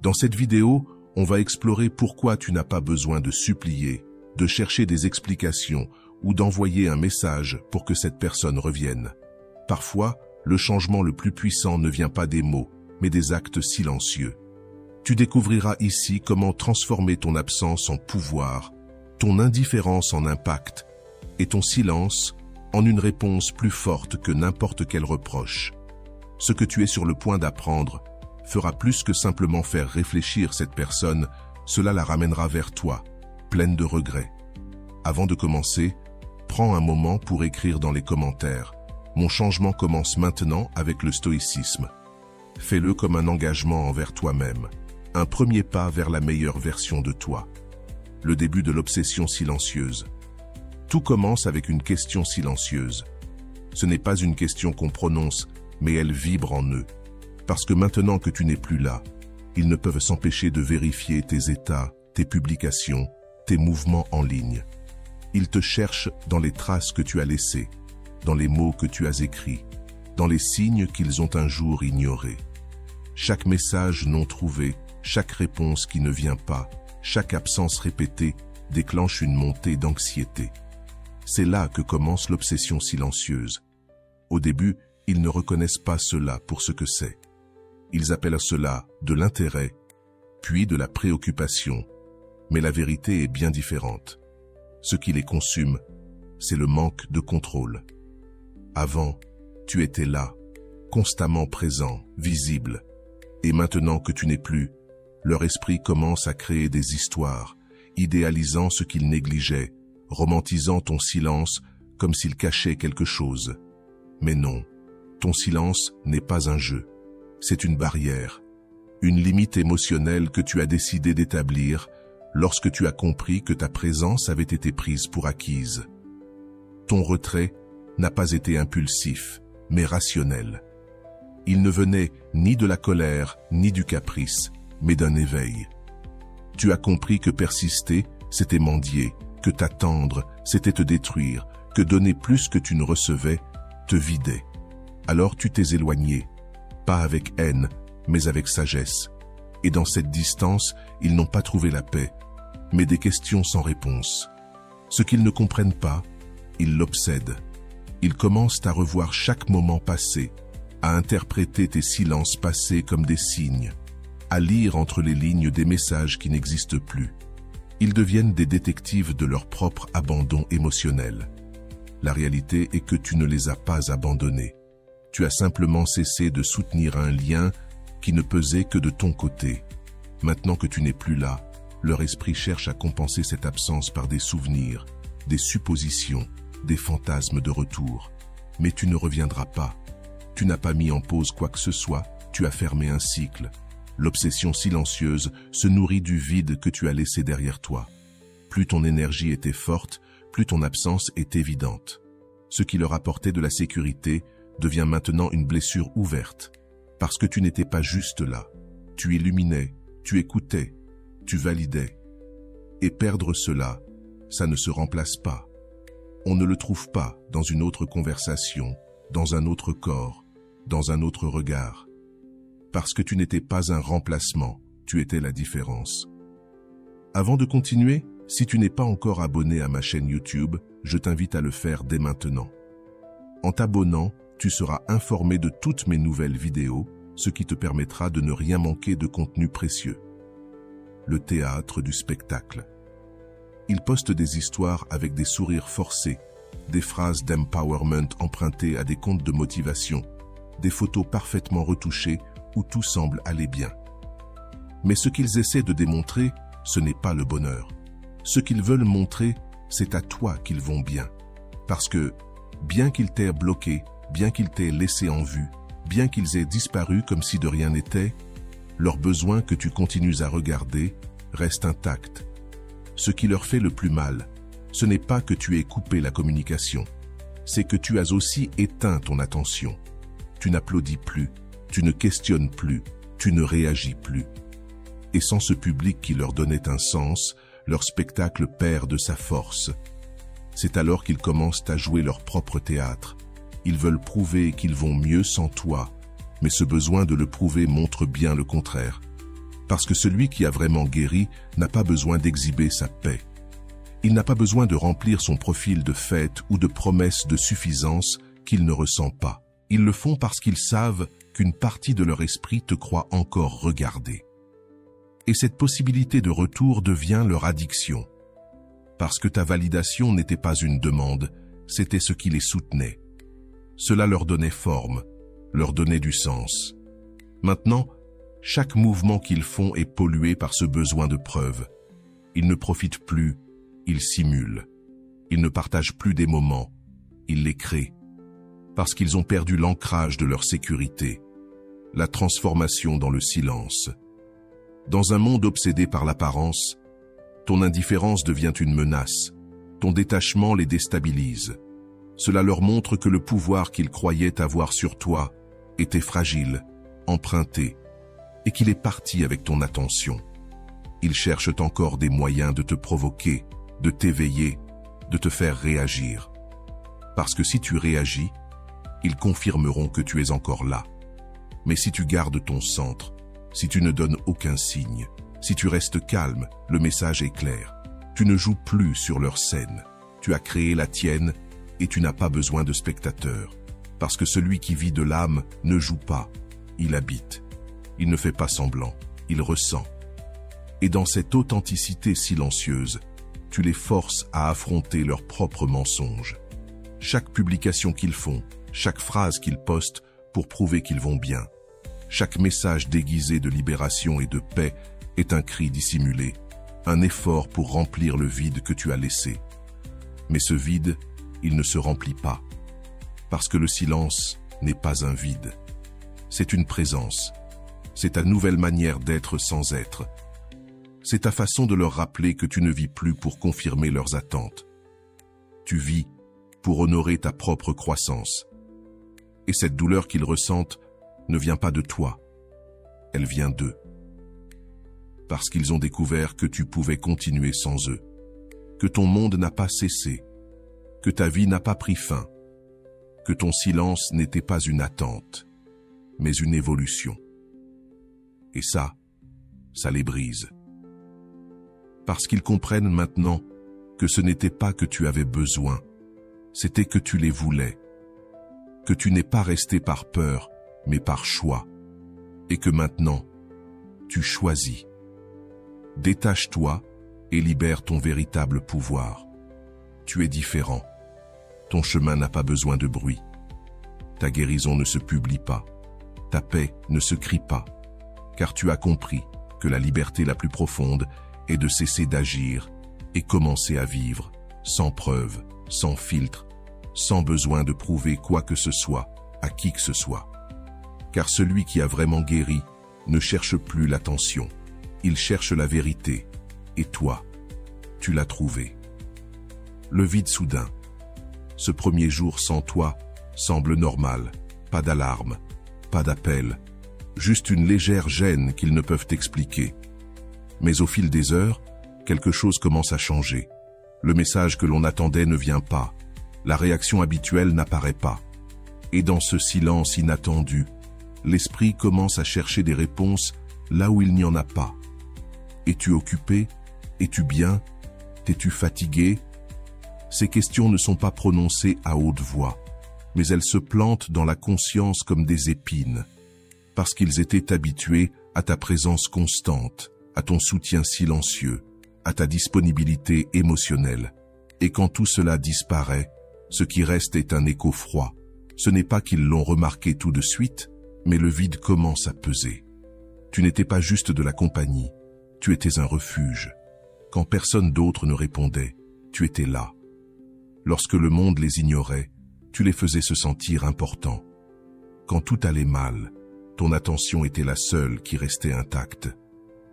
Dans cette vidéo, on va explorer pourquoi tu n'as pas besoin de supplier, de chercher des explications ou d'envoyer un message pour que cette personne revienne. Parfois, le changement le plus puissant ne vient pas des mots, mais des actes silencieux. Tu découvriras ici comment transformer ton absence en pouvoir, ton indifférence en impact et ton silence en une réponse plus forte que n'importe quel reproche. Ce que tu es sur le point d'apprendre fera plus que simplement faire réfléchir cette personne, cela la ramènera vers toi, pleine de regrets. Avant de commencer, prends un moment pour écrire dans les commentaires. Mon changement commence maintenant avec le stoïcisme. Fais-le comme un engagement envers toi-même, un premier pas vers la meilleure version de toi. Le début de l'obsession silencieuse. Tout commence avec une question silencieuse. Ce n'est pas une question qu'on prononce, mais elle vibre en eux. Parce que maintenant que tu n'es plus là, ils ne peuvent s'empêcher de vérifier tes états, tes publications, tes mouvements en ligne. Ils te cherchent dans les traces que tu as laissées, dans les mots que tu as écrits, dans les signes qu'ils ont un jour ignorés. Chaque message non trouvé, chaque réponse qui ne vient pas, chaque absence répétée déclenche une montée d'anxiété. C'est là que commence l'obsession silencieuse. Au début, ils ne reconnaissent pas cela pour ce que c'est. Ils appellent cela de l'intérêt, puis de la préoccupation. Mais la vérité est bien différente. Ce qui les consume, c'est le manque de contrôle. Avant, tu étais là, constamment présent, visible. Et maintenant que tu n'es plus, leur esprit commence à créer des histoires, idéalisant ce qu'ils négligeaient, romantisant ton silence comme s'il cachait quelque chose. Mais non, ton silence n'est pas un jeu. C'est une barrière, une limite émotionnelle que tu as décidé d'établir lorsque tu as compris que ta présence avait été prise pour acquise. Ton retrait n'a pas été impulsif, mais rationnel. Il ne venait ni de la colère, ni du caprice, mais d'un éveil. Tu as compris que persister, c'était mendier, que t'attendre, c'était te détruire, que donner plus que tu ne recevais, te vidait. Alors tu t'es éloigné, pas avec haine, mais avec sagesse. Et dans cette distance, ils n'ont pas trouvé la paix, mais des questions sans réponse. Ce qu'ils ne comprennent pas, ils l'obsèdent. Ils commencent à revoir chaque moment passé, à interpréter tes silences passés comme des signes, à lire entre les lignes des messages qui n'existent plus. Ils deviennent des détectives de leur propre abandon émotionnel. La réalité est que tu ne les as pas abandonnés. Tu as simplement cessé de soutenir un lien qui ne pesait que de ton côté. Maintenant que tu n'es plus là, leur esprit cherche à compenser cette absence par des souvenirs, des suppositions, des fantasmes de retour. Mais tu ne reviendras pas. Tu n'as pas mis en pause quoi que ce soit, tu as fermé un cycle. L'obsession silencieuse se nourrit du vide que tu as laissé derrière toi. Plus ton énergie était forte, plus ton absence est évidente. Ce qui leur apportait de la sécurité devient maintenant une blessure ouverte. Parce que tu n'étais pas juste là. Tu illuminais, tu écoutais, tu validais. Et perdre cela, ça ne se remplace pas. On ne le trouve pas dans une autre conversation, dans un autre corps, dans un autre regard. Parce que tu n'étais pas un remplacement, tu étais la différence. Avant de continuer, si tu n'es pas encore abonné à ma chaîne YouTube, je t'invite à le faire dès maintenant. En t'abonnant, tu seras informé de toutes mes nouvelles vidéos, ce qui te permettra de ne rien manquer de contenu précieux. Le théâtre du spectacle. Ils postent des histoires avec des sourires forcés, des phrases d'empowerment empruntées à des contes de motivation, des photos parfaitement retouchées où tout semble aller bien. Mais ce qu'ils essaient de démontrer, ce n'est pas le bonheur. Ce qu'ils veulent montrer, c'est à toi qu'ils vont bien. Parce que, bien qu'ils t'aient bloqué, bien qu'ils t'aient laissé en vue, bien qu'ils aient disparu comme si de rien n'était, leur besoin que tu continues à regarder reste intact. Ce qui leur fait le plus mal, ce n'est pas que tu aies coupé la communication, c'est que tu as aussi éteint ton attention. Tu n'applaudis plus, tu ne questionnes plus, tu ne réagis plus. Et sans ce public qui leur donnait un sens, leur spectacle perd de sa force. C'est alors qu'ils commencent à jouer leur propre théâtre. Ils veulent prouver qu'ils vont mieux sans toi, mais ce besoin de le prouver montre bien le contraire. Parce que celui qui a vraiment guéri n'a pas besoin d'exhiber sa paix. Il n'a pas besoin de remplir son profil de fête ou de promesses de suffisance qu'il ne ressent pas. Ils le font parce qu'ils savent qu'une partie de leur esprit te croit encore regarder. Et cette possibilité de retour devient leur addiction. Parce que ta validation n'était pas une demande, c'était ce qui les soutenait. Cela leur donnait forme, leur donnait du sens. Maintenant, chaque mouvement qu'ils font est pollué par ce besoin de preuve. Ils ne profitent plus, ils simulent. Ils ne partagent plus des moments, ils les créent. Parce qu'ils ont perdu l'ancrage de leur sécurité, la transformation dans le silence. Dans un monde obsédé par l'apparence, ton indifférence devient une menace, ton détachement les déstabilise. Cela leur montre que le pouvoir qu'ils croyaient avoir sur toi était fragile, emprunté, et qu'il est parti avec ton attention. Ils cherchent encore des moyens de te provoquer, de t'éveiller, de te faire réagir. Parce que si tu réagis, ils confirmeront que tu es encore là. Mais si tu gardes ton centre, si tu ne donnes aucun signe, si tu restes calme, le message est clair. Tu ne joues plus sur leur scène. Tu as créé la tienne et tu n'as pas besoin de spectateurs. Parce que celui qui vit de l'âme ne joue pas, il habite. Il ne fait pas semblant, il ressent. Et dans cette authenticité silencieuse, tu les forces à affronter leurs propres mensonges. Chaque publication qu'ils font, chaque phrase qu'ils postent pour prouver qu'ils vont bien, chaque message déguisé de libération et de paix est un cri dissimulé, un effort pour remplir le vide que tu as laissé. Mais ce vide, il ne se remplit pas. Parce que le silence n'est pas un vide. C'est une présence. C'est ta nouvelle manière d'être sans être. C'est ta façon de leur rappeler que tu ne vis plus pour confirmer leurs attentes. Tu vis pour honorer ta propre croissance. Et cette douleur qu'ils ressentent ne vient pas de toi. Elle vient d'eux. Parce qu'ils ont découvert que tu pouvais continuer sans eux, que ton monde n'a pas cessé, que ta vie n'a pas pris fin, que ton silence n'était pas une attente, mais une évolution. Et ça les brise. Parce qu'ils comprennent maintenant que ce n'était pas que tu avais besoin, c'était que tu les voulais, que tu n'es pas resté par peur, mais par choix, et que maintenant, tu choisis. Détache-toi et libère ton véritable pouvoir. Tu es différent. Ton chemin n'a pas besoin de bruit. Ta guérison ne se publie pas. Ta paix ne se crie pas. Car tu as compris que la liberté la plus profonde est de cesser d'agir et commencer à vivre, sans preuve, sans filtre, sans besoin de prouver quoi que ce soit à qui que ce soit. Car celui qui a vraiment guéri ne cherche plus l'attention. Il cherche la vérité. Et toi, tu l'as trouvé. Le vide soudain. Ce premier jour sans toi semble normal. Pas d'alarme, pas d'appel. Juste une légère gêne qu'ils ne peuvent expliquer. Mais au fil des heures, quelque chose commence à changer. Le message que l'on attendait ne vient pas. La réaction habituelle n'apparaît pas. Et dans ce silence inattendu, l'esprit commence à chercher des réponses là où il n'y en a pas. Es-tu occupé? Es-tu bien? T'es-tu fatigué? Ces questions ne sont pas prononcées à haute voix, mais elles se plantent dans la conscience comme des épines, parce qu'ils étaient habitués à ta présence constante, à ton soutien silencieux, à ta disponibilité émotionnelle. Et quand tout cela disparaît, ce qui reste est un écho froid. Ce n'est pas qu'ils l'ont remarqué tout de suite, mais le vide commence à peser. Tu n'étais pas juste de la compagnie, tu étais un refuge. Quand personne d'autre ne répondait, tu étais là. Lorsque le monde les ignorait, tu les faisais se sentir importants. Quand tout allait mal, ton attention était la seule qui restait intacte.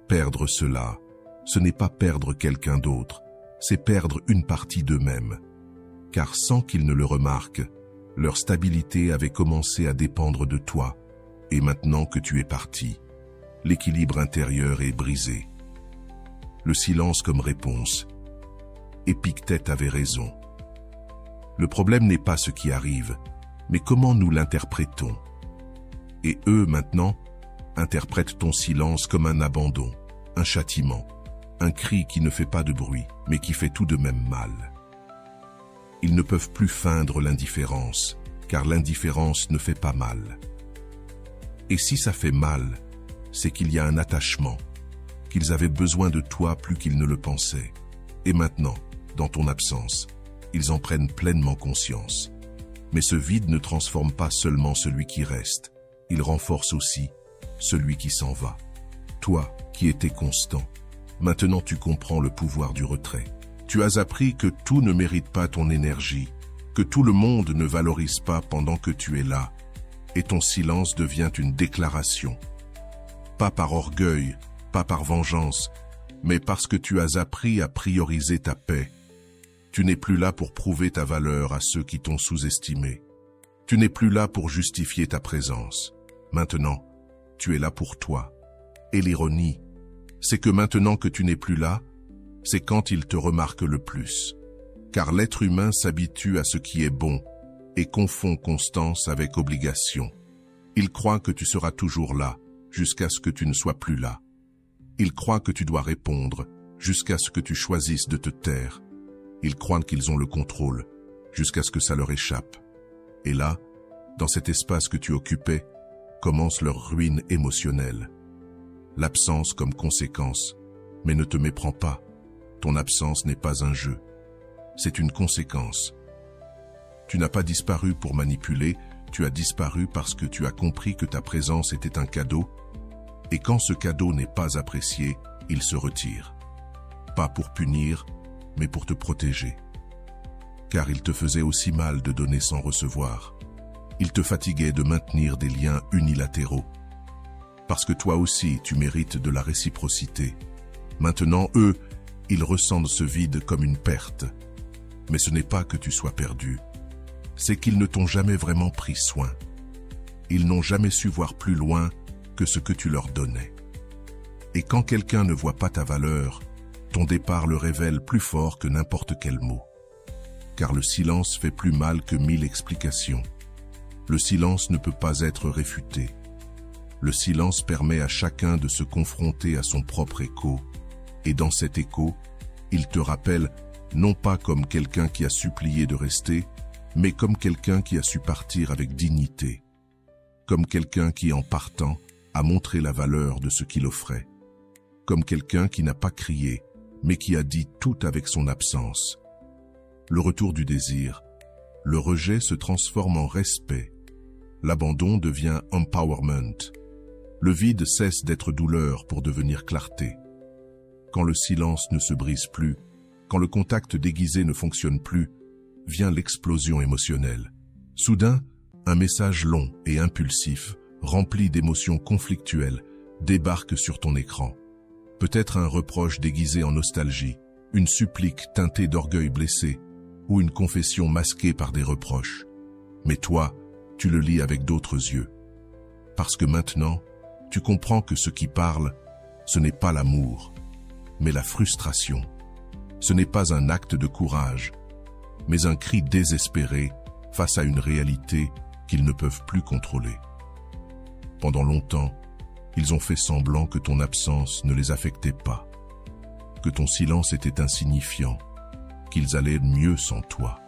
Perdre cela, ce n'est pas perdre quelqu'un d'autre, c'est perdre une partie d'eux-mêmes. Car sans qu'ils ne le remarquent, leur stabilité avait commencé à dépendre de toi. Et maintenant que tu es parti, l'équilibre intérieur est brisé. Le silence comme réponse. Épictète avait raison. Le problème n'est pas ce qui arrive, mais comment nous l'interprétons. Et eux, maintenant, interprètent ton silence comme un abandon, un châtiment, un cri qui ne fait pas de bruit, mais qui fait tout de même mal. Ils ne peuvent plus feindre l'indifférence, car l'indifférence ne fait pas mal. Et si ça fait mal, c'est qu'il y a un attachement, qu'ils avaient besoin de toi plus qu'ils ne le pensaient. Et maintenant, dans ton absence, ils en prennent pleinement conscience. Mais ce vide ne transforme pas seulement celui qui reste, il renforce aussi celui qui s'en va. Toi, qui étais constant, maintenant tu comprends le pouvoir du retrait. Tu as appris que tout ne mérite pas ton énergie, que tout le monde ne valorise pas pendant que tu es là, et ton silence devient une déclaration. Pas par orgueil, pas par vengeance, mais parce que tu as appris à prioriser ta paix. Tu n'es plus là pour prouver ta valeur à ceux qui t'ont sous-estimé. Tu n'es plus là pour justifier ta présence. Maintenant, tu es là pour toi. Et l'ironie, c'est que maintenant que tu n'es plus là, c'est quand il te remarque le plus. Car l'être humain s'habitue à ce qui est bon et confond constance avec obligation. Il croit que tu seras toujours là, jusqu'à ce que tu ne sois plus là. Il croit que tu dois répondre, jusqu'à ce que tu choisisses de te taire. Ils croient qu'ils ont le contrôle, jusqu'à ce que ça leur échappe. Et là, dans cet espace que tu occupais, commence leur ruine émotionnelle. L'absence comme conséquence, mais ne te méprends pas. Ton absence n'est pas un jeu. C'est une conséquence. Tu n'as pas disparu pour manipuler, tu as disparu parce que tu as compris que ta présence était un cadeau, et quand ce cadeau n'est pas apprécié, il se retire. Pas pour punir, mais pour te protéger. Car il te faisait aussi mal de donner sans recevoir. Il te fatiguait de maintenir des liens unilatéraux. Parce que toi aussi, tu mérites de la réciprocité. Maintenant, eux, ils ressentent ce vide comme une perte. Mais ce n'est pas que tu sois perdu. C'est qu'ils ne t'ont jamais vraiment pris soin. Ils n'ont jamais su voir plus loin que ce que tu leur donnais. Et quand quelqu'un ne voit pas ta valeur, ton départ le révèle plus fort que n'importe quel mot. Car le silence fait plus mal que 1000 explications. Le silence ne peut pas être réfuté. Le silence permet à chacun de se confronter à son propre écho. Et dans cet écho, il te rappelle non pas comme quelqu'un qui a supplié de rester, mais comme quelqu'un qui a su partir avec dignité. Comme quelqu'un qui, en partant, a montré la valeur de ce qu'il offrait. Comme quelqu'un qui n'a pas crié, mais qui a dit tout avec son absence. Le retour du désir, le rejet se transforme en respect. L'abandon devient empowerment. Le vide cesse d'être douleur pour devenir clarté. Quand le silence ne se brise plus, quand le contact déguisé ne fonctionne plus, vient l'explosion émotionnelle. Soudain, un message long et impulsif, rempli d'émotions conflictuelles, débarque sur ton écran. Peut-être un reproche déguisé en nostalgie, une supplique teintée d'orgueil blessé, ou une confession masquée par des reproches. Mais toi, tu le lis avec d'autres yeux. Parce que maintenant, tu comprends que ce qui parle, ce n'est pas l'amour, mais la frustration. Ce n'est pas un acte de courage, mais un cri désespéré face à une réalité qu'ils ne peuvent plus contrôler. Pendant longtemps, ils ont fait semblant que ton absence ne les affectait pas, que ton silence était insignifiant, qu'ils allaient mieux sans toi.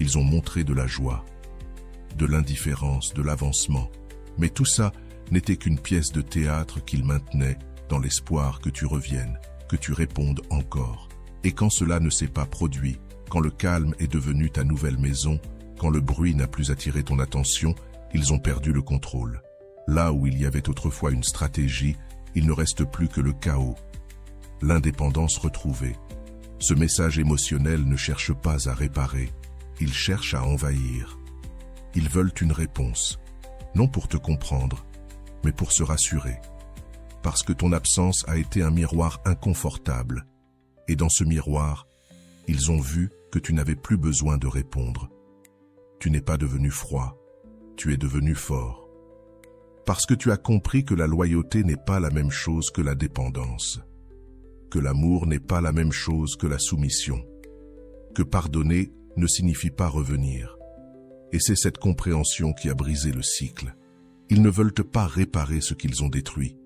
Ils ont montré de la joie, de l'indifférence, de l'avancement, mais tout ça n'était qu'une pièce de théâtre qu'ils maintenaient dans l'espoir que tu reviennes, que tu répondes encore. Et quand cela ne s'est pas produit, quand le calme est devenu ta nouvelle maison, quand le bruit n'a plus attiré ton attention, ils ont perdu le contrôle. Là où il y avait autrefois une stratégie, il ne reste plus que le chaos. L'indépendance retrouvée. Ce message émotionnel ne cherche pas à réparer, il cherche à envahir. Ils veulent une réponse, non pour te comprendre, mais pour se rassurer. Parce que ton absence a été un miroir inconfortable. Et dans ce miroir, ils ont vu que tu n'avais plus besoin de répondre. Tu n'es pas devenu froid, tu es devenu fort. Parce que tu as compris que la loyauté n'est pas la même chose que la dépendance, que l'amour n'est pas la même chose que la soumission, que pardonner ne signifie pas revenir. Et c'est cette compréhension qui a brisé le cycle. Ils ne veulent pas réparer ce qu'ils ont détruit.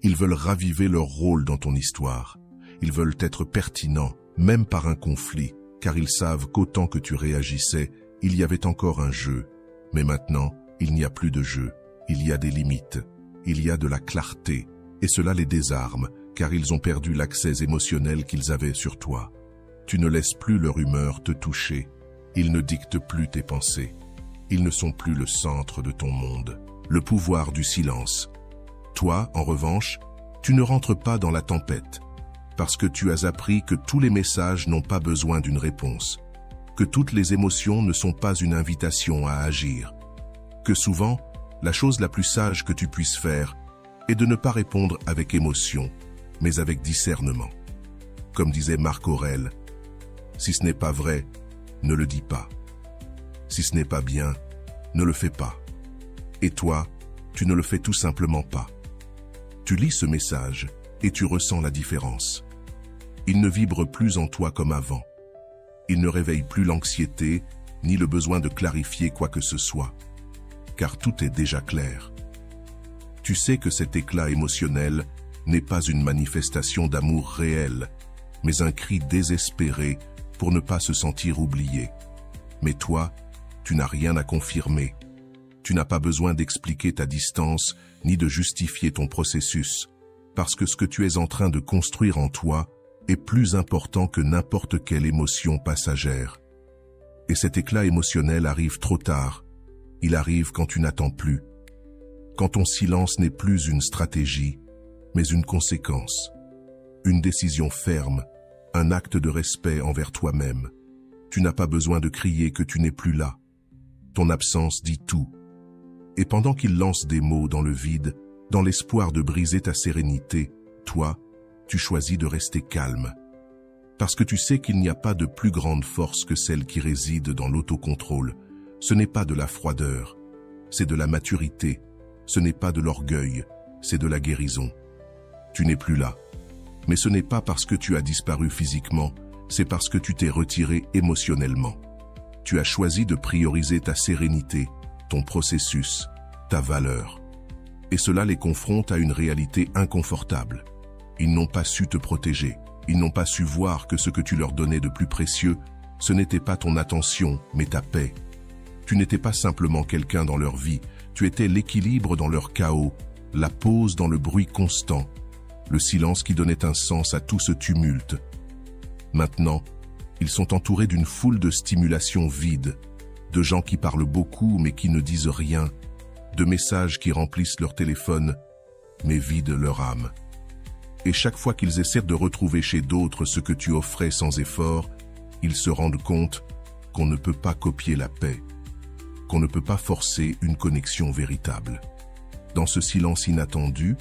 Ils veulent raviver leur rôle dans ton histoire. Ils veulent être pertinents, même par un conflit, car ils savent qu'autant que tu réagissais, il y avait encore un jeu. Mais maintenant, il n'y a plus de jeu. Il y a des limites. Il y a de la clarté. Et cela les désarme, car ils ont perdu l'accès émotionnel qu'ils avaient sur toi. Tu ne laisses plus leur humeur te toucher. Ils ne dictent plus tes pensées. Ils ne sont plus le centre de ton monde. Le pouvoir du silence. Toi, en revanche, tu ne rentres pas dans la tempête, parce que tu as appris que tous les messages n'ont pas besoin d'une réponse, que toutes les émotions ne sont pas une invitation à agir, que souvent, la chose la plus sage que tu puisses faire est de ne pas répondre avec émotion, mais avec discernement. Comme disait Marc Aurèle, « Si ce n'est pas vrai, ne le dis pas. Si ce n'est pas bien, ne le fais pas. Et toi, tu ne le fais tout simplement pas. » Tu lis ce message et tu ressens la différence. Il ne vibre plus en toi comme avant. Il ne réveille plus l'anxiété ni le besoin de clarifier quoi que ce soit, car tout est déjà clair. Tu sais que cet éclat émotionnel n'est pas une manifestation d'amour réel, mais un cri désespéré pour ne pas se sentir oublié. Mais toi, tu n'as rien à confirmer. Tu n'as pas besoin d'expliquer ta distance ni de justifier ton processus, parce que ce que tu es en train de construire en toi est plus important que n'importe quelle émotion passagère. Et cet éclat émotionnel arrive trop tard. Il arrive quand tu n'attends plus. Quand ton silence n'est plus une stratégie, mais une conséquence. Une décision ferme, un acte de respect envers toi-même. Tu n'as pas besoin de crier que tu n'es plus là. Ton absence dit tout. Et pendant qu'il lance des mots dans le vide, dans l'espoir de briser ta sérénité, toi, tu choisis de rester calme. Parce que tu sais qu'il n'y a pas de plus grande force que celle qui réside dans l'autocontrôle. Ce n'est pas de la froideur, c'est de la maturité. Ce n'est pas de l'orgueil, c'est de la guérison. Tu n'es plus là. Mais ce n'est pas parce que tu as disparu physiquement, c'est parce que tu t'es retiré émotionnellement. Tu as choisi de prioriser ta sérénité, ton processus, ta valeur. Et cela les confronte à une réalité inconfortable. Ils n'ont pas su te protéger. Ils n'ont pas su voir que ce que tu leur donnais de plus précieux, ce n'était pas ton attention, mais ta paix. Tu n'étais pas simplement quelqu'un dans leur vie, tu étais l'équilibre dans leur chaos, la pause dans le bruit constant, le silence qui donnait un sens à tout ce tumulte. Maintenant, ils sont entourés d'une foule de stimulations vides, de gens qui parlent beaucoup mais qui ne disent rien, de messages qui remplissent leur téléphone mais vident leur âme. Et chaque fois qu'ils essaient de retrouver chez d'autres ce que tu offrais sans effort, ils se rendent compte qu'on ne peut pas copier la paix, qu'on ne peut pas forcer une connexion véritable. Dans ce silence inattendu,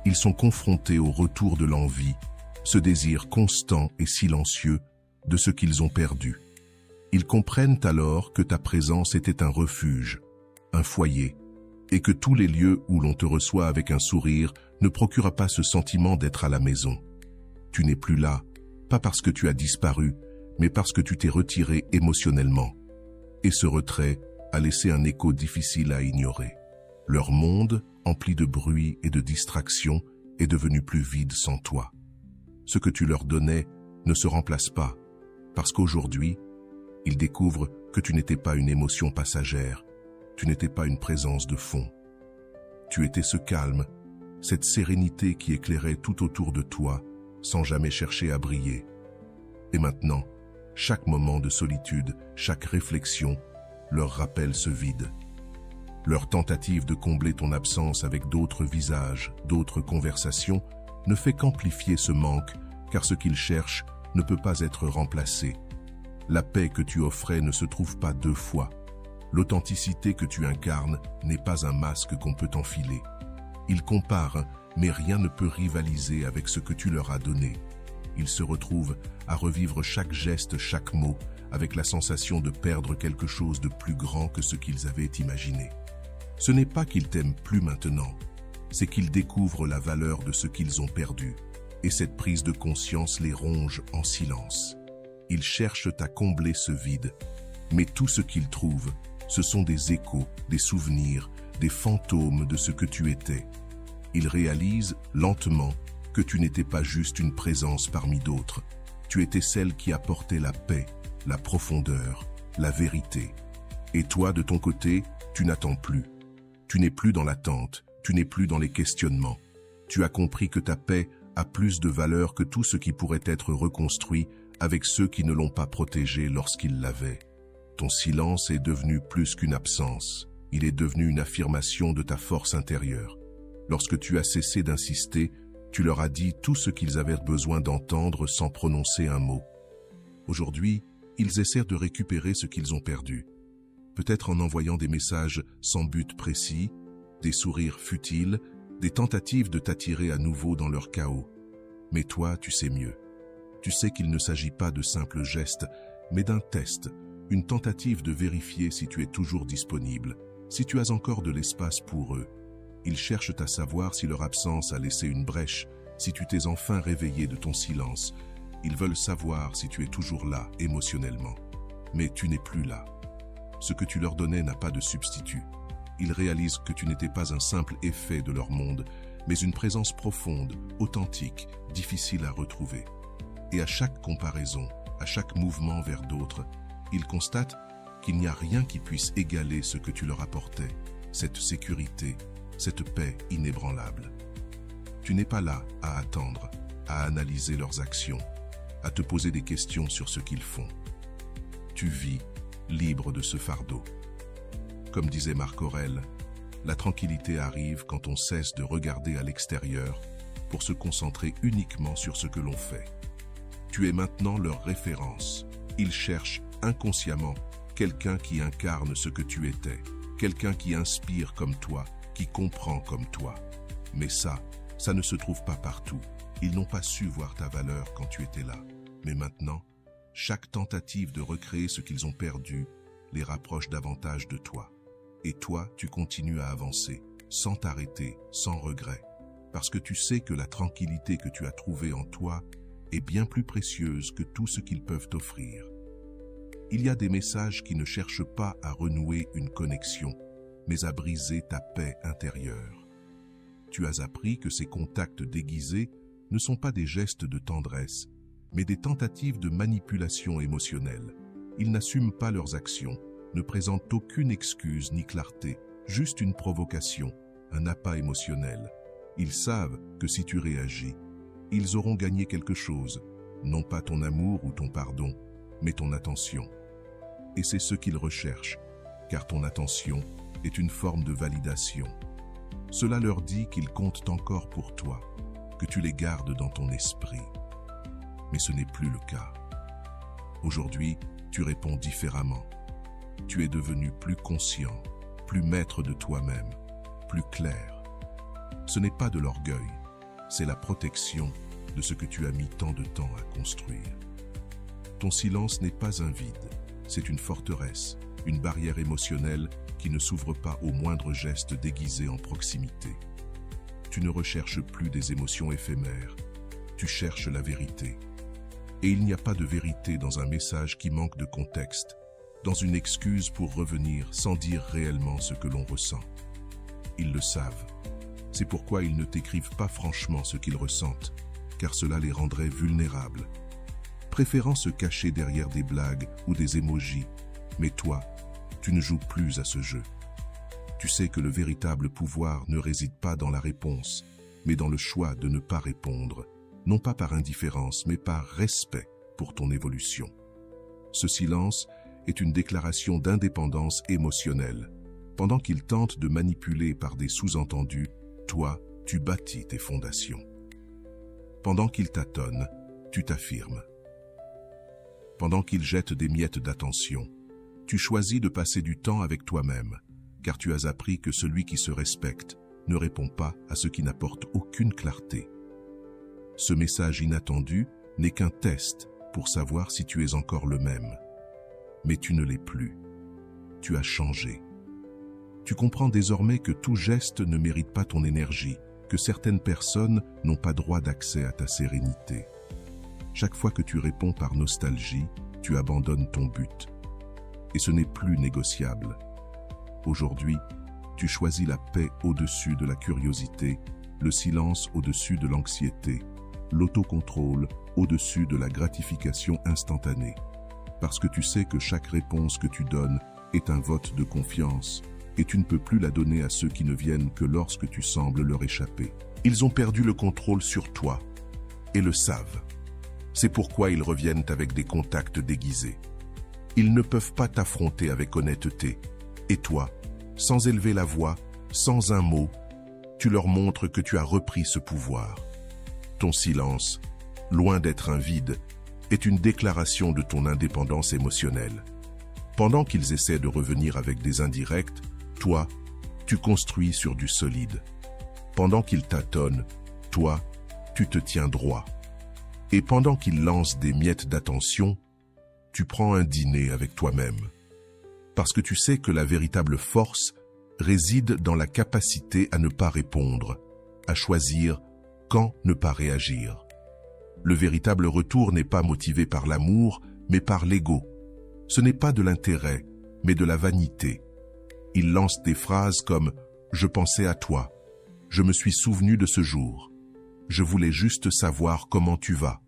ils sont confrontés au retour de l'envie, ce désir constant et silencieux de ce qu'ils ont perdu. Ils comprennent alors que ta présence était un refuge, un foyer, et que tous les lieux où l'on te reçoit avec un sourire ne procurent pas ce sentiment d'être à la maison. Tu n'es plus là, pas parce que tu as disparu, mais parce que tu t'es retiré émotionnellement. Et ce retrait a laissé un écho difficile à ignorer. Leur monde, empli de bruit et de distractions, est devenu plus vide sans toi. Ce que tu leur donnais ne se remplace pas, parce qu'aujourd'hui, ils découvrent que tu n'étais pas une émotion passagère, tu n'étais pas une présence de fond. Tu étais ce calme, cette sérénité qui éclairait tout autour de toi, sans jamais chercher à briller. Et maintenant, chaque moment de solitude, chaque réflexion, leur rappelle ce vide. Leur tentative de combler ton absence avec d'autres visages, d'autres conversations, ne fait qu'amplifier ce manque, car ce qu'ils cherchent ne peut pas être remplacé. La paix que tu offrais ne se trouve pas deux fois. L'authenticité que tu incarnes n'est pas un masque qu'on peut enfiler. Ils comparent, mais rien ne peut rivaliser avec ce que tu leur as donné. Ils se retrouvent à revivre chaque geste, chaque mot, avec la sensation de perdre quelque chose de plus grand que ce qu'ils avaient imaginé. Ce n'est pas qu'ils t'aiment plus maintenant, c'est qu'ils découvrent la valeur de ce qu'ils ont perdu, et cette prise de conscience les ronge en silence. Ils cherchent à combler ce vide, mais tout ce qu'ils trouvent, ce sont des échos, des souvenirs, des fantômes de ce que tu étais. Ils réalisent, lentement, que tu n'étais pas juste une présence parmi d'autres. Tu étais celle qui apportait la paix, la profondeur, la vérité. Et toi, de ton côté, tu n'attends plus. Tu n'es plus dans l'attente, tu n'es plus dans les questionnements. Tu as compris que ta paix a plus de valeur que tout ce qui pourrait être reconstruit avec ceux qui ne l'ont pas protégé lorsqu'ils l'avaient. Ton silence est devenu plus qu'une absence. Il est devenu une affirmation de ta force intérieure. Lorsque tu as cessé d'insister, tu leur as dit tout ce qu'ils avaient besoin d'entendre sans prononcer un mot. Aujourd'hui, ils essaient de récupérer ce qu'ils ont perdu. Peut-être en envoyant des messages sans but précis, des sourires futiles, des tentatives de t'attirer à nouveau dans leur chaos. Mais toi, tu sais mieux. Tu sais qu'il ne s'agit pas de simples gestes, mais d'un test, une tentative de vérifier si tu es toujours disponible, si tu as encore de l'espace pour eux. Ils cherchent à savoir si leur absence a laissé une brèche, si tu t'es enfin réveillé de ton silence. Ils veulent savoir si tu es toujours là, émotionnellement. Mais tu n'es plus là. Ce que tu leur donnais n'a pas de substitut. Ils réalisent que tu n'étais pas un simple effet de leur monde, mais une présence profonde, authentique, difficile à retrouver. Et à chaque comparaison, à chaque mouvement vers d'autres, ils constatent qu'il n'y a rien qui puisse égaler ce que tu leur apportais, cette sécurité, cette paix inébranlable. Tu n'es pas là à attendre, à analyser leurs actions, à te poser des questions sur ce qu'ils font. Tu vis libre de ce fardeau. Comme disait Marc Aurèle, la tranquillité arrive quand on cesse de regarder à l'extérieur pour se concentrer uniquement sur ce que l'on fait. Tu es maintenant leur référence. Ils cherchent inconsciemment quelqu'un qui incarne ce que tu étais, quelqu'un qui inspire comme toi, qui comprend comme toi. Mais ça ne se trouve pas partout. Ils n'ont pas su voir ta valeur quand tu étais là. Mais maintenant, chaque tentative de recréer ce qu'ils ont perdu les rapproche davantage de toi. Et toi, tu continues à avancer, sans t'arrêter, sans regret, parce que tu sais que la tranquillité que tu as trouvée en toi est bien plus précieuse que tout ce qu'ils peuvent t'offrir. Il y a des messages qui ne cherchent pas à renouer une connexion, mais à briser ta paix intérieure. Tu as appris que ces contacts déguisés ne sont pas des gestes de tendresse, mais des tentatives de manipulation émotionnelle. Ils n'assument pas leurs actions, ne présentent aucune excuse ni clarté, juste une provocation, un appât émotionnel. Ils savent que si tu réagis, ils auront gagné quelque chose, non pas ton amour ou ton pardon, mais ton attention. Et c'est ce qu'ils recherchent, car ton attention est une forme de validation. Cela leur dit qu'ils comptent encore pour toi, que tu les gardes dans ton esprit. Mais ce n'est plus le cas. Aujourd'hui, tu réponds différemment. Tu es devenu plus conscient, plus maître de toi-même, plus clair. Ce n'est pas de l'orgueil, c'est la protection de ce que tu as mis tant de temps à construire. Ton silence n'est pas un vide, c'est une forteresse, une barrière émotionnelle qui ne s'ouvre pas au moindre geste déguisé en proximité. Tu ne recherches plus des émotions éphémères, tu cherches la vérité. Et il n'y a pas de vérité dans un message qui manque de contexte, dans une excuse pour revenir sans dire réellement ce que l'on ressent. Ils le savent. C'est pourquoi ils ne t'écrivent pas franchement ce qu'ils ressentent, car cela les rendrait vulnérables. Préférant se cacher derrière des blagues ou des émojis, mais toi, tu ne joues plus à ce jeu. Tu sais que le véritable pouvoir ne réside pas dans la réponse, mais dans le choix de ne pas répondre, non pas par indifférence, mais par respect pour ton évolution. Ce silence est une déclaration d'indépendance émotionnelle. Pendant qu'ils tentent de manipuler par des sous-entendus, toi, tu bâtis tes fondations. Pendant qu'ils tâtonnent, tu t'affirmes. Pendant qu'ils jettent des miettes d'attention, tu choisis de passer du temps avec toi-même, car tu as appris que celui qui se respecte ne répond pas à ce qui n'apporte aucune clarté. Ce message inattendu n'est qu'un test pour savoir si tu es encore le même. Mais tu ne l'es plus. Tu as changé. Tu comprends désormais que tout geste ne mérite pas ton énergie, que certaines personnes n'ont pas droit d'accès à ta sérénité. Chaque fois que tu réponds par nostalgie, tu abandonnes ton but. Et ce n'est plus négociable. Aujourd'hui, Tu choisis la paix au-dessus de la curiosité, le silence au-dessus de l'anxiété, l'autocontrôle au-dessus de la gratification instantanée. Parce que tu sais que chaque réponse que tu donnes est un vote de confiance, et tu ne peux plus la donner à ceux qui ne viennent que lorsque tu sembles leur échapper. Ils ont perdu le contrôle sur toi, et le savent. C'est pourquoi ils reviennent avec des contacts déguisés. Ils ne peuvent pas t'affronter avec honnêteté. Et toi, sans élever la voix, sans un mot, tu leur montres que tu as repris ce pouvoir. Ton silence, loin d'être un vide, est une déclaration de ton indépendance émotionnelle. Pendant qu'ils essaient de revenir avec des indirects, toi, tu construis sur du solide. Pendant qu'ils tâtonnent, toi, tu te tiens droit. Et pendant qu'ils lancent des miettes d'attention, tu prends un dîner avec toi-même. Parce que tu sais que la véritable force réside dans la capacité à ne pas répondre, à choisir quand ne pas réagir. Le véritable retour n'est pas motivé par l'amour, mais par l'ego. Ce n'est pas de l'intérêt, mais de la vanité. Il lance des phrases comme « Je pensais à toi »,« Je me suis souvenu de ce jour »,« Je voulais juste savoir comment tu vas ».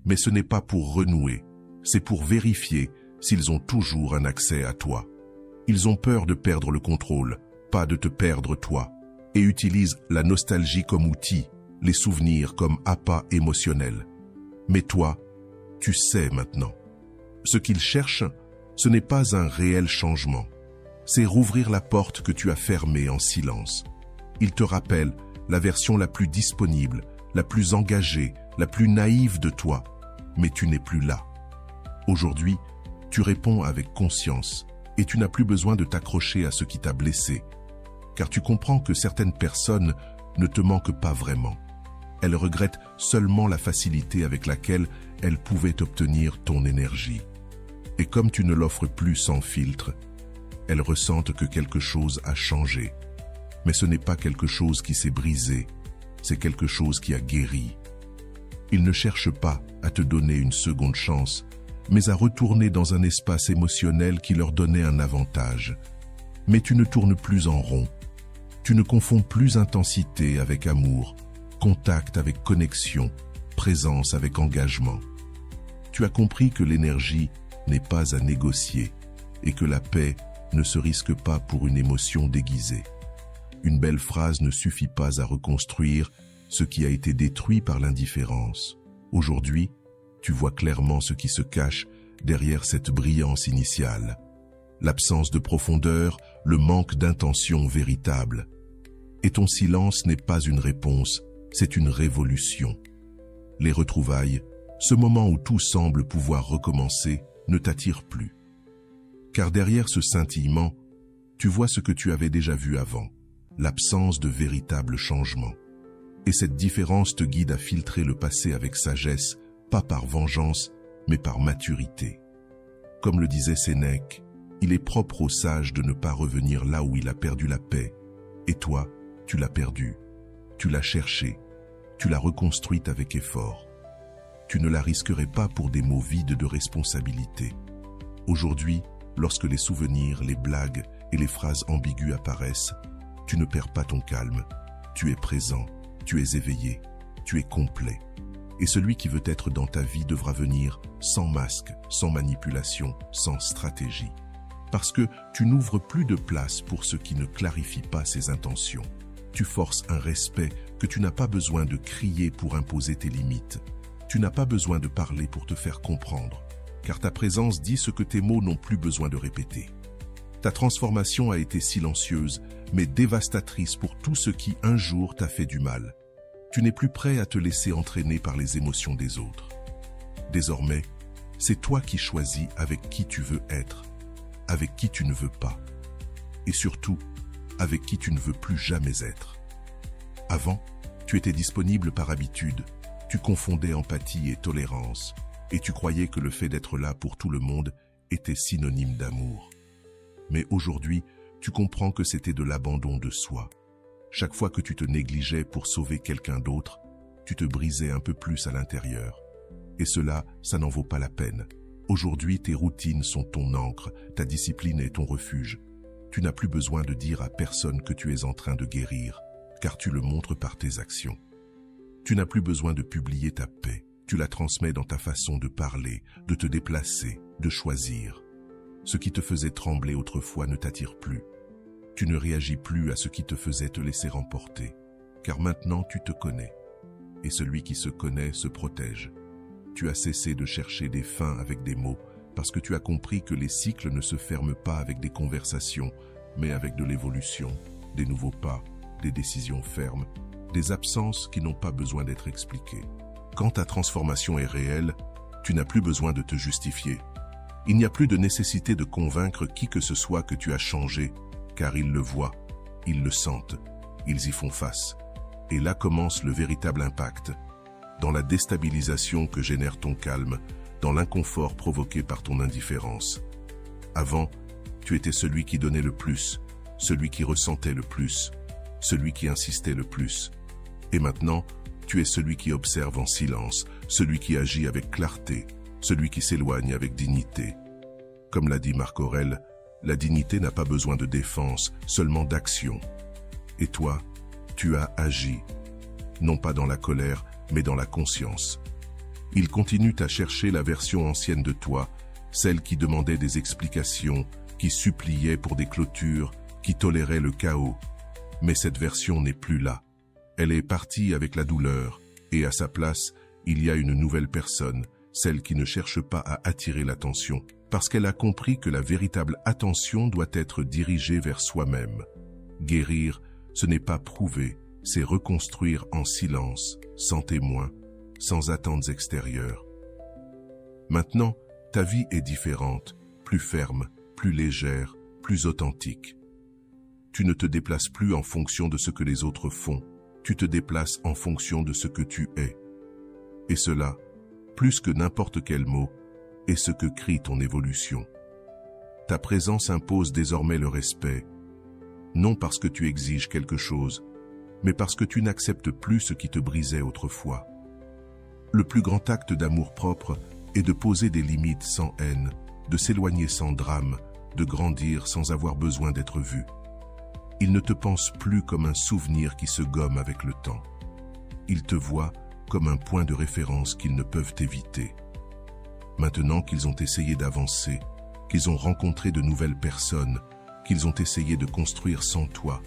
Mais ce n'est pas pour renouer, c'est pour vérifier s'ils ont toujours un accès à toi. Ils ont peur de perdre le contrôle, pas de te perdre toi, et utilisent la nostalgie comme outil, les souvenirs comme appât émotionnel. Mais toi, tu sais maintenant. Ce qu'ils cherchent, ce n'est pas un réel changement. C'est rouvrir la porte que tu as fermée en silence. Ils te rappellent la version la plus disponible, la plus engagée, la plus naïve de toi, mais tu n'es plus là. Aujourd'hui, tu réponds avec conscience et tu n'as plus besoin de t'accrocher à ce qui t'a blessé, car tu comprends que certaines personnes ne te manquent pas vraiment. Elles regrettent seulement la facilité avec laquelle elles pouvaient obtenir ton énergie. Et comme tu ne l'offres plus sans filtre, elles ressentent que quelque chose a changé. Mais ce n'est pas quelque chose qui s'est brisé, c'est quelque chose qui a guéri. Ils ne cherchent pas à te donner une seconde chance, mais à retourner dans un espace émotionnel qui leur donnait un avantage. Mais tu ne tournes plus en rond. Tu ne confonds plus intensité avec amour, contact avec connexion, présence avec engagement. Tu as compris que l'énergie n'est pas à négocier et que la paix ne se risque pas pour une émotion déguisée. Une belle phrase ne suffit pas à reconstruire ce qui a été détruit par l'indifférence. Aujourd'hui, tu vois clairement ce qui se cache derrière cette brillance initiale. L'absence de profondeur, le manque d'intention véritable. Et ton silence n'est pas une réponse, c'est une révolution. Les retrouvailles, ce moment où tout semble pouvoir recommencer, ne t'attire plus. Car derrière ce scintillement, tu vois ce que tu avais déjà vu avant, l'absence de véritable changement. Et cette différence te guide à filtrer le passé avec sagesse, pas par vengeance, mais par maturité. Comme le disait Sénèque, il est propre au sage de ne pas revenir là où il a perdu la paix. Et toi, tu l'as perdue, tu l'as cherchée, tu l'as reconstruite avec effort. Tu ne la risquerais pas pour des mots vides de responsabilité. Aujourd'hui, lorsque les souvenirs, les blagues et les phrases ambiguës apparaissent, tu ne perds pas ton calme, tu es présent, tu es éveillé, tu es complet. Et celui qui veut être dans ta vie devra venir sans masque, sans manipulation, sans stratégie. Parce que tu n'ouvres plus de place pour ceux qui ne clarifient pas ses intentions. Tu forces un respect que tu n'as pas besoin de crier pour imposer tes limites. Tu n'as pas besoin de parler pour te faire comprendre, car ta présence dit ce que tes mots n'ont plus besoin de répéter. Ta transformation a été silencieuse, mais dévastatrice pour tout ce qui un jour t'a fait du mal. Tu n'es plus prêt à te laisser entraîner par les émotions des autres. Désormais, c'est toi qui choisis avec qui tu veux être, avec qui tu ne veux pas, et surtout, avec qui tu ne veux plus jamais être. Avant, tu étais disponible par habitude, tu confondais empathie et tolérance, et tu croyais que le fait d'être là pour tout le monde était synonyme d'amour. Mais aujourd'hui, tu comprends que c'était de l'abandon de soi. Chaque fois que tu te négligeais pour sauver quelqu'un d'autre, tu te brisais un peu plus à l'intérieur. Et cela, ça n'en vaut pas la peine. Aujourd'hui, tes routines sont ton encre, ta discipline est ton refuge. Tu n'as plus besoin de dire à personne que tu es en train de guérir, car tu le montres par tes actions. Tu n'as plus besoin de publier ta paix. Tu la transmets dans ta façon de parler, de te déplacer, de choisir. Ce qui te faisait trembler autrefois ne t'attire plus. Tu ne réagis plus à ce qui te faisait te laisser emporter, car maintenant tu te connais. Et celui qui se connaît se protège. Tu as cessé de chercher des fins avec des mots, parce que tu as compris que les cycles ne se ferment pas avec des conversations, mais avec de l'évolution, des nouveaux pas, des décisions fermes, des absences qui n'ont pas besoin d'être expliquées. Quand ta transformation est réelle, tu n'as plus besoin de te justifier. Il n'y a plus de nécessité de convaincre qui que ce soit que tu as changé, car ils le voient, ils le sentent, ils y font face. Et là commence le véritable impact, dans la déstabilisation que génère ton calme, dans l'inconfort provoqué par ton indifférence. Avant, tu étais celui qui donnait le plus, celui qui ressentait le plus, celui qui insistait le plus. Et maintenant, tu es celui qui observe en silence, celui qui agit avec clarté, celui qui s'éloigne avec dignité. Comme l'a dit Marc Aurèle, la dignité n'a pas besoin de défense, seulement d'action. Et toi, tu as agi, non pas dans la colère, mais dans la conscience. Ils continuent à chercher la version ancienne de toi, celle qui demandait des explications, qui suppliait pour des clôtures, qui tolérait le chaos. Mais cette version n'est plus là. Elle est partie avec la douleur, et à sa place, il y a une nouvelle personne, celle qui ne cherche pas à attirer l'attention, parce qu'elle a compris que la véritable attention doit être dirigée vers soi-même. Guérir, ce n'est pas prouver, c'est reconstruire en silence, sans témoin, sans attentes extérieures. Maintenant, ta vie est différente, plus ferme, plus légère, plus authentique. Tu ne te déplaces plus en fonction de ce que les autres font, tu te déplaces en fonction de ce que tu es. Et cela, plus que n'importe quel mot, est ce que crie ton évolution. Ta présence impose désormais le respect, non parce que tu exiges quelque chose, mais parce que tu n'acceptes plus ce qui te brisait autrefois. Le plus grand acte d'amour-propre est de poser des limites sans haine, de s'éloigner sans drame, de grandir sans avoir besoin d'être vu. Ils ne te pensent plus comme un souvenir qui se gomme avec le temps. Ils te voient comme un point de référence qu'ils ne peuvent éviter. Maintenant qu'ils ont essayé d'avancer, qu'ils ont rencontré de nouvelles personnes, qu'ils ont essayé de construire sans toi,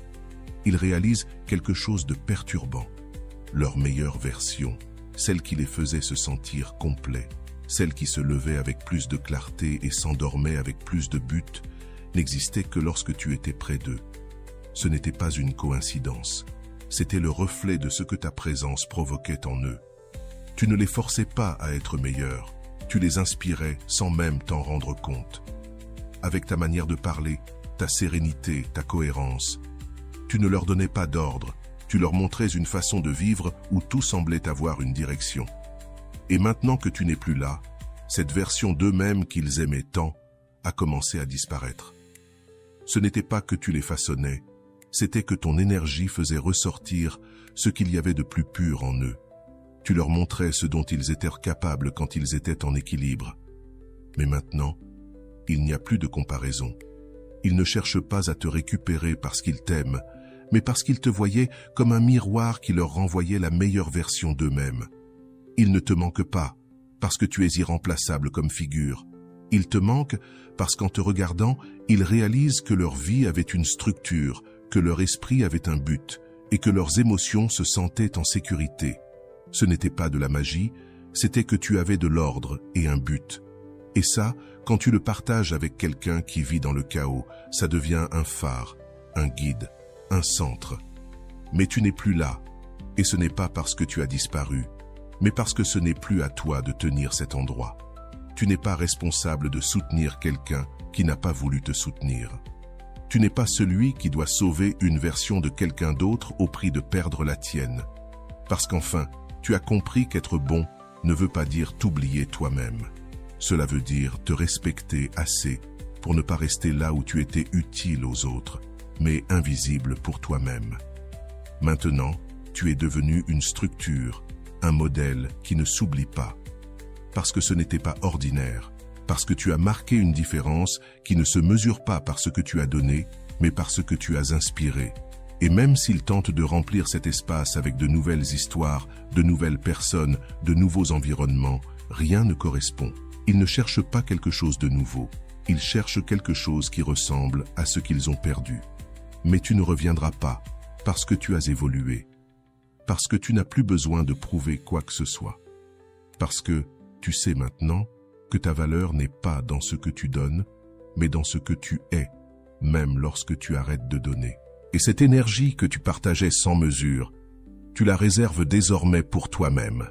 ils réalisent quelque chose de perturbant. Leur meilleure version, celle qui les faisait se sentir complets, celle qui se levait avec plus de clarté et s'endormait avec plus de but, n'existait que lorsque tu étais près d'eux. Ce n'était pas une coïncidence, c'était le reflet de ce que ta présence provoquait en eux. Tu ne les forçais pas à être meilleurs, tu les inspirais sans même t'en rendre compte. Avec ta manière de parler, ta sérénité, ta cohérence, tu ne leur donnais pas d'ordre, tu leur montrais une façon de vivre où tout semblait avoir une direction. Et maintenant que tu n'es plus là, cette version d'eux-mêmes qu'ils aimaient tant a commencé à disparaître. Ce n'était pas que tu les façonnais, c'était que ton énergie faisait ressortir ce qu'il y avait de plus pur en eux. Tu leur montrais ce dont ils étaient capables quand ils étaient en équilibre. Mais maintenant, il n'y a plus de comparaison. Ils ne cherchent pas à te récupérer parce qu'ils t'aiment, mais parce qu'ils te voyaient comme un miroir qui leur renvoyait la meilleure version d'eux-mêmes. Ils ne te manquent pas, parce que tu es irremplaçable comme figure. Ils te manquent parce qu'en te regardant, ils réalisent que leur vie avait une structure, que leur esprit avait un but, et que leurs émotions se sentaient en sécurité. Ce n'était pas de la magie, c'était que tu avais de l'ordre et un but. Et ça, quand tu le partages avec quelqu'un qui vit dans le chaos, ça devient un phare, un guide, un centre. Mais tu n'es plus là, et ce n'est pas parce que tu as disparu, mais parce que ce n'est plus à toi de tenir cet endroit. Tu n'es pas responsable de soutenir quelqu'un qui n'a pas voulu te soutenir. Tu n'es pas celui qui doit sauver une version de quelqu'un d'autre au prix de perdre la tienne. Parce qu'enfin, tu as compris qu'être bon ne veut pas dire t'oublier toi-même. Cela veut dire te respecter assez pour ne pas rester là où tu étais utile aux autres, mais invisible pour toi-même. Maintenant, tu es devenu une structure, un modèle qui ne s'oublie pas. Parce que ce n'était pas ordinaire, parce que tu as marqué une différence qui ne se mesure pas par ce que tu as donné, mais parce que tu as inspiré. Et même s'il tente de remplir cet espace avec de nouvelles histoires, de nouvelles personnes, de nouveaux environnements, rien ne correspond. Ils ne cherchent pas quelque chose de nouveau. Ils cherchent quelque chose qui ressemble à ce qu'ils ont perdu. Mais tu ne reviendras pas, parce que tu as évolué. Parce que tu n'as plus besoin de prouver quoi que ce soit. Parce que tu sais maintenant que ta valeur n'est pas dans ce que tu donnes, mais dans ce que tu es, même lorsque tu arrêtes de donner. Et cette énergie que tu partageais sans mesure, tu la réserves désormais pour toi-même,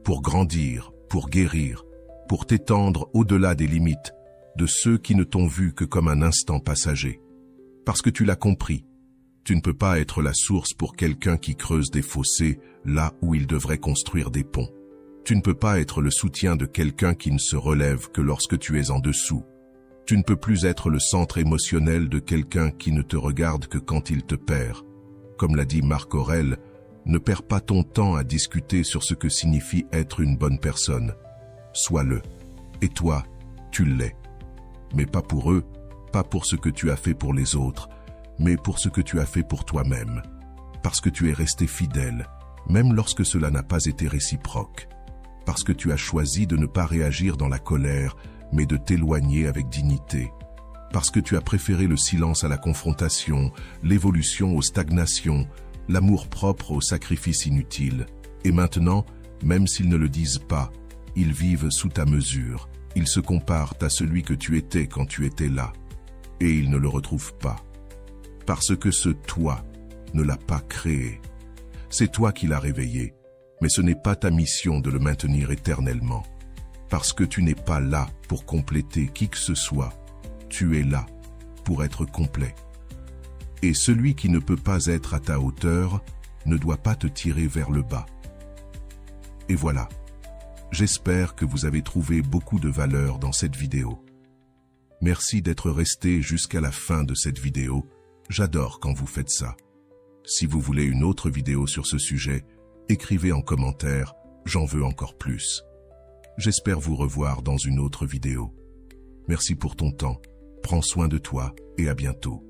pour grandir, pour guérir, pour t'étendre au-delà des limites de ceux qui ne t'ont vu que comme un instant passager. Parce que tu l'as compris, tu ne peux pas être la source pour quelqu'un qui creuse des fossés là où il devrait construire des ponts. Tu ne peux pas être le soutien de quelqu'un qui ne se relève que lorsque tu es en dessous. Tu ne peux plus être le centre émotionnel de quelqu'un qui ne te regarde que quand il te perd. Comme l'a dit Marc Aurèle, ne perds pas ton temps à discuter sur ce que signifie être une bonne personne. Sois-le. Et toi, tu l'es. Mais pas pour eux, pas pour ce que tu as fait pour les autres, mais pour ce que tu as fait pour toi-même. Parce que tu es resté fidèle, même lorsque cela n'a pas été réciproque. Parce que tu as choisi de ne pas réagir dans la colère, mais de t'éloigner avec dignité. Parce que tu as préféré le silence à la confrontation, l'évolution aux stagnations, l'amour-propre au sacrifice inutile. Et maintenant, même s'ils ne le disent pas, ils vivent sous ta mesure. Ils se comparent à celui que tu étais quand tu étais là. Et ils ne le retrouvent pas. Parce que ce toi ne l'a pas créé. C'est toi qui l'as réveillé, mais ce n'est pas ta mission de le maintenir éternellement. Parce que tu n'es pas là pour compléter qui que ce soit, tu es là pour être complet. Et celui qui ne peut pas être à ta hauteur ne doit pas te tirer vers le bas. Et voilà, j'espère que vous avez trouvé beaucoup de valeur dans cette vidéo. Merci d'être resté jusqu'à la fin de cette vidéo, j'adore quand vous faites ça. Si vous voulez une autre vidéo sur ce sujet, écrivez en commentaire, j'en veux encore plus. J'espère vous revoir dans une autre vidéo. Merci pour ton temps, prends soin de toi et à bientôt.